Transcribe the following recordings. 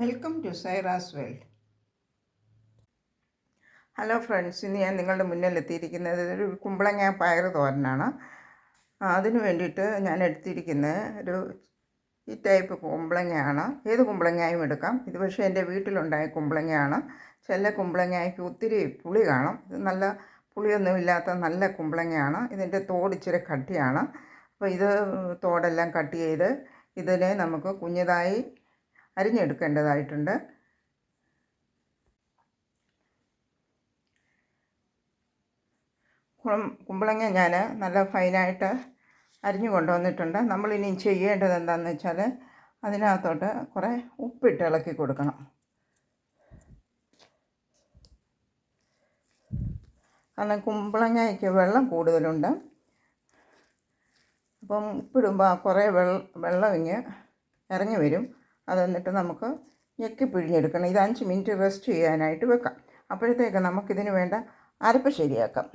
Welcome to Saira's world. Hello friends, ഇന്ന് ഞാൻ നിങ്ങളുടെ മുന്നിലെത്തിയിരിക്കുന്നത് ഒരു കുമ്പളങ്ങ പയർ തോരനാണ്. അതിന് വേണ്ടിയിട്ട് ഞാൻ എടുത്തിരിക്കുന്നത് ഈ ടൈപ്പ് കുമ്പളങ്ങയാണ്. ഏത് കുമ്പളങ്ങയും എടുക്കാം. ഇത് പക്ഷേ എൻ്റെ വീട്ടിലുണ്ടായ കുമ്പളങ്ങയാണ്. ചില കുമ്പളങ്ങയ്ക്ക് ഒത്തിരി പുളി കാണും. ഇത് നല്ല പുളിയൊന്നുമില്ലാത്ത നല്ല കുമ്പളങ്ങയാണ്. ഇതിൻ്റെ തോട് ഇച്ചിരി കട്ടിയാണ്. അപ്പോൾ ഇത് തോടെല്ലാം കട്ട് ചെയ്ത് ഇതിനെ നമുക്ക് കുഞ്ഞതായി അരിഞ്ഞെടുക്കേണ്ടതായിട്ടുണ്ട്. കുമ്പളങ്ങ ഞാൻ നല്ല ഫൈനായിട്ട് അരിഞ്ഞു കൊണ്ടുവന്നിട്ടുണ്ട്. നമ്മളിനി ചെയ്യേണ്ടത് എന്താണെന്ന് വെച്ചാൽ അതിനകത്തോട്ട് കുറേ ഉപ്പിട്ട് ഇളക്കി കൊടുക്കണം. കാരണം കുമ്പളങ്ങയ്ക്ക് വെള്ളം കൂടുതലുണ്ട്. അപ്പം ഉപ്പിടുമ്പോൾ കുറേ വെള്ളം ഇറങ്ങി വരും. അത് എന്നിട്ട് നമുക്ക് ഞെക്കി പിഴിഞ്ഞെടുക്കണം. ഇത് 5 മിനിറ്റ് റെസ്റ്റ് ചെയ്യാനായിട്ട് വെക്കാം. അപ്പോഴത്തേക്ക് നമുക്കിതിന് വേണ്ട അരപ്പ് ശരിയാക്കാം.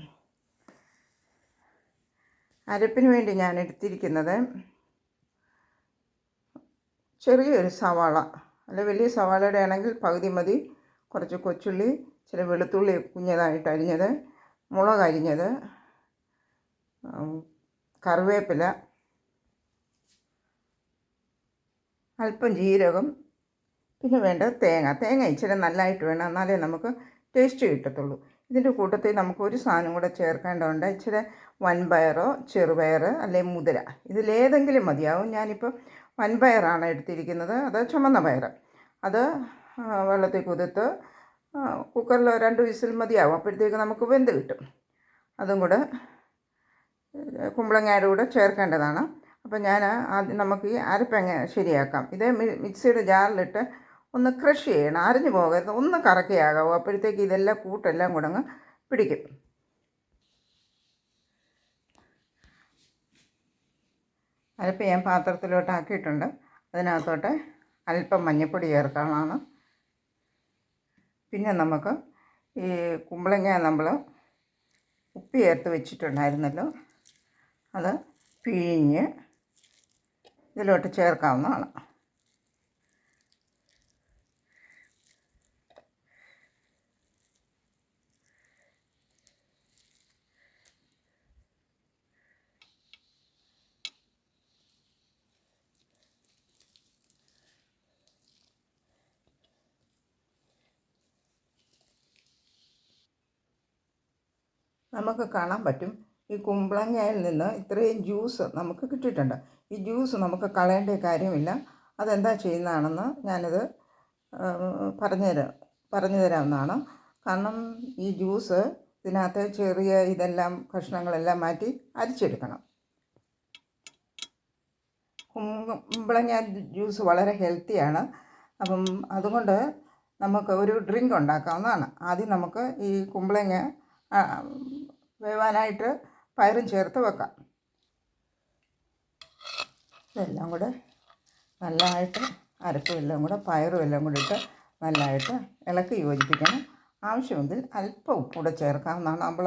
അരപ്പിന് വേണ്ടി ഞാൻ എടുത്തിരിക്കുന്നത് ചെറിയൊരു സവാള, അല്ല വലിയ സവാളയുടെ ആണെങ്കിൽ പകുതി മതി. കുറച്ച് കൊച്ചുള്ളി, ചില വെളുത്തുള്ളി കുഞ്ഞതായിട്ട് അരിഞ്ഞത്, മുളക് അരിഞ്ഞത്, കറിവേപ്പില, അല്പം ജീരകം, പിന്നെ വേണ്ടത് തേങ്ങ ഇച്ചിരി നല്ലതായിട്ട് വേണം, എന്നാലേ നമുക്ക് ടേസ്റ്റ് കിട്ടത്തുള്ളൂ. ഇതിൻ്റെ കൂട്ടത്തിൽ നമുക്ക് ഒരു സാധനം കൂടെ ചേർക്കേണ്ടതുണ്ട്. ഇച്ചിരി വൻപയറോ ചെറുപയർ അല്ലെങ്കിൽ മുതിര, ഇതിലേതെങ്കിലും മതിയാവും. ഞാനിപ്പോൾ വൻപയറാണ് എടുത്തിരിക്കുന്നത്. അത് ചുമന്ന പയർ. അത് വെള്ളത്തിൽ കുതിർത്ത് കുക്കറിൽ 2 വിസിൽ മതിയാവും. അപ്പോഴത്തേക്ക് നമുക്ക് വെന്ത് കിട്ടും. അതും കൂടെ കുമ്പളങ്ങയുടെ കൂടെ ചേർക്കേണ്ടതാണ്. അപ്പോൾ ഞാൻ ആദ്യം നമുക്ക് ഈ അരപ്പ് ശരിയാക്കാം. ഇത് മിക്സിയുടെ ജാറിലിട്ട് ഒന്ന് ക്രഷ് ചെയ്യണം. അരിഞ്ഞു പോകരുത്, ഒന്ന് കറക്കിയാകാവൂ. അപ്പോഴത്തേക്ക് ഇതെല്ലാം കൂട്ടെല്ലാം കൂടെ അങ്ങ് പിടിക്കും. അരപ്പ് ഞാൻ പാത്രത്തിലോട്ട് ആക്കിയിട്ടുണ്ട്. അതിനകത്തോട്ട് അല്പം മഞ്ഞൾപ്പൊടി ചേർക്കാനാണ്. പിന്നെ നമുക്ക് ഈ കുമ്പളങ്ങ നമ്മൾ ഉപ്പ് ചേർത്ത് വെച്ചിട്ടുണ്ടായിരുന്നല്ലോ, അത് പിഴിഞ്ഞ് ഇതിലോട്ട് ചേർക്കാവുന്നതാണ്. നമുക്ക് കാണാൻ പറ്റും ഈ കുമ്പളങ്ങയിൽ നിന്ന് ഇത്രയും ജ്യൂസ് നമുക്ക് കിട്ടിയിട്ടുണ്ട്. ഈ ജ്യൂസ് നമുക്ക് കളയേണ്ട കാര്യമില്ല. അതെന്താ ചെയ്യുന്നതാണെന്ന് ഞാനിത് പറഞ്ഞു തരാവുന്നതാണ്. കാരണം ഈ ജ്യൂസ് ഇതിനകത്ത് ചെറിയ ഇതെല്ലാം കഷ്ണങ്ങളെല്ലാം മാറ്റി അരിച്ചെടുക്കണം. കുമ്പളങ്ങ ജ്യൂസ് വളരെ ഹെൽത്തിയാണ്. അപ്പം അതുകൊണ്ട് നമുക്ക് ഒരു ഡ്രിങ്ക് ഉണ്ടാക്കാവുന്നതാണ്. ആദ്യം നമുക്ക് ഈ കുമ്പളങ്ങ വേവാനായിട്ട് പയറും ചേർത്ത് വെക്കാം. ഇതെല്ലാം കൂടെ നല്ലതായിട്ട് അരപ്പും എല്ലാം കൂടെ പയറും എല്ലാം കൂടെ ഇട്ട് നല്ലതായിട്ട് ഇളക്കി യോജിപ്പിക്കണം. ആവശ്യമെങ്കിൽ അല്പം ഉപ്പൂടെ ചേർക്കാവുന്നതാണ്. നമ്മൾ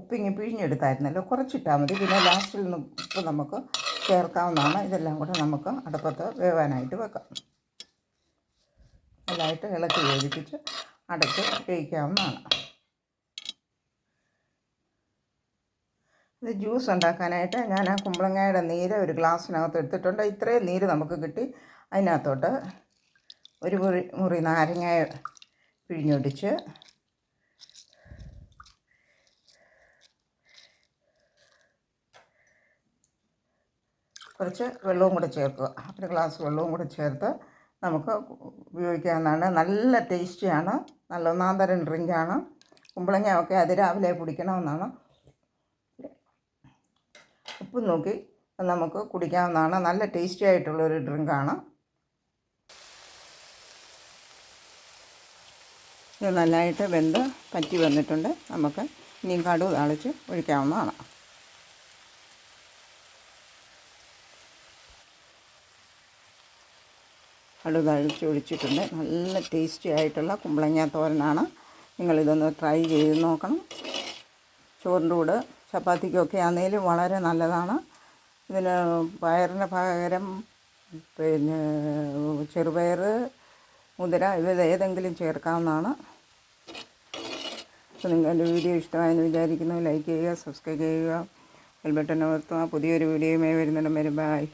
ഉപ്പിങ്ങി പിഴിഞ്ഞെടുത്തായിരുന്നല്ലോ, കുറച്ചിട്ടാൽ മതി. പിന്നെ ലാസ്റ്റിൽ നിന്ന് ഉപ്പ് നമുക്ക് ചേർക്കാവുന്നതാണ്. ഇതെല്ലാം കൂടെ നമുക്ക് അടുപ്പത്ത് വേവാനായിട്ട് വെക്കാം. നല്ലതായിട്ട് ഇളക്കി യോജിപ്പിച്ച് അടച്ച് വേവിക്കാവുന്നതാണ്. ഇത് ജ്യൂസ് ഉണ്ടാക്കാനായിട്ട് ഞാൻ ആ കുമ്പളങ്ങയുടെ നീര് ഒരു ഗ്ലാസ്സിനകത്ത് എടുത്തിട്ടുണ്ട്. ഇത്രയും നീര് നമുക്ക് കിട്ടി. അതിനകത്തോട്ട് ഒരു മുറി നാരങ്ങ പിഴിഞ്ഞൊടിച്ച് കുറച്ച് വെള്ളവും കൂടെ ചേർക്കുക. ഒരു ഗ്ലാസ് വെള്ളവും കൂടെ ചേർത്ത് നമുക്ക് ഉപയോഗിക്കാവുന്നതാണ്. നല്ല ടേസ്റ്റിയാണ്. നല്ല ഒന്നാം തരം ഡ്രിങ്കാണ്. കുമ്പളങ്ങയൊക്കെ അതിരാവിലെ കുടിക്കണമെന്നാണ്. ഉപ്പ് നോക്കി നമുക്ക് കുടിക്കാവുന്നതാണ്. നല്ല ടേസ്റ്റി ആയിട്ടുള്ളൊരു ഡ്രിങ്കാണ്. ഇത് നല്ലതായിട്ട് വെന്ത് പറ്റി വന്നിട്ടുണ്ട്. നമുക്ക് ഇനിയും കടുക് താളിച്ച് ഒഴിക്കാവുന്നതാണ്. കടുക് താളിച്ച് ഒഴിച്ചിട്ടുണ്ട്. നല്ല ടേസ്റ്റി ആയിട്ടുള്ള കുമ്പളങ്ങ തോരനാണ്. നിങ്ങളിതൊന്ന് ട്രൈ ചെയ്ത് നോക്കണം. ചോറിൻ്റെ കൂടെ ചപ്പാത്തിക്കൊക്കെ ആണെങ്കിലും വളരെ നല്ലതാണ്. ഇതിന് പയറിന് പകരം പിന്നെ ചെറുപയർ, മുതിര ഇവ ഏതെങ്കിലും ചേർക്കാവുന്നതാണ്. അപ്പോൾ നിങ്ങൾ എൻ്റെ വീഡിയോ ഇഷ്ടമായെന്ന് വിചാരിക്കുന്നു. ലൈക്ക് ചെയ്യുക, സബ്സ്ക്രൈബ് ചെയ്യുക, ബെൽ ബട്ടൺ അമർത്തുക. പുതിയൊരു വീഡിയോയുമായി വരുന്നിടം വരെ ബൈ.